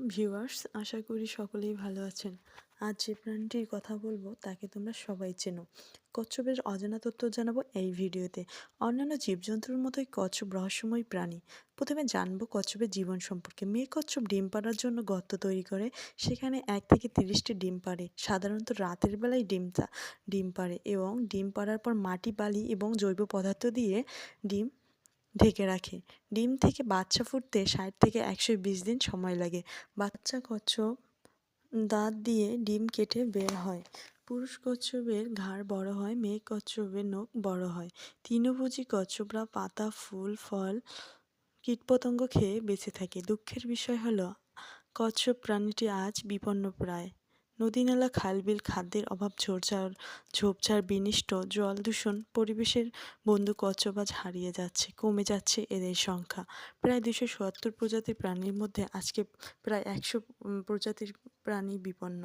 Viewers, আশা করি সকলেই ভালো আছেন। আজ যে প্রাণীটির কথা বলবো তাকে তোমরা সবাই চেনো। কচ্ছপের অজানা তথ্য জানাবো এই ভিডিওতে। অন্যান্য জীবজন্তুর মতোই কচ্ছপ রহস্যময় প্রাণী। প্রথমে জানবো কচ্ছপের জীবন সম্পর্কে। মেয়ে কচ্ছপ ডিম পাড়ার জন্য গর্ত তৈরি করে, সেখানে 1 থেকে 30টি ডিম পাড়ে। সাধারণত রাতের বেলায় ডিম পাড়ে এবং ডিম পাড়ার পর মাটি, বালি এবং জৈব পদার্থ দিয়ে ডিম ঢেকে রাখে। ডিম থেকে বাচ্চা ফুটতে 60 থেকে 120 দিন সময় লাগে। বাচ্চা কচ্ছপ দাঁত দিয়ে ডিম কেটে বের হয়। পুরুষ কচ্ছপের ঘাড় বড় হয়, মেয়ে কচ্ছপের নখ বড় হয়। তৃণভোজী কচ্ছপরা পাতা, ফুল, ফল, কীটপতঙ্গ খেয়ে বেঁচে থাকে। দুঃখের বিষয় হলো কচ্ছপ প্রাণীটি আজ বিপন্নপ্রায়। নদী-নালা, খাল-বিল, খাদ্যের অভাব, ঝোপঝাড় বিনষ্ট, জল দূষণ, পরিবেশের বন্ধু কচ্ছপ আজ হারিয়ে যাচ্ছে। কমে যাচ্ছে এদের সংখ্যা। প্রায় 270 প্রজাতির প্রাণীর মধ্যে আজকে প্রায় 100 প্রজাতির প্রাণী বিপন্ন।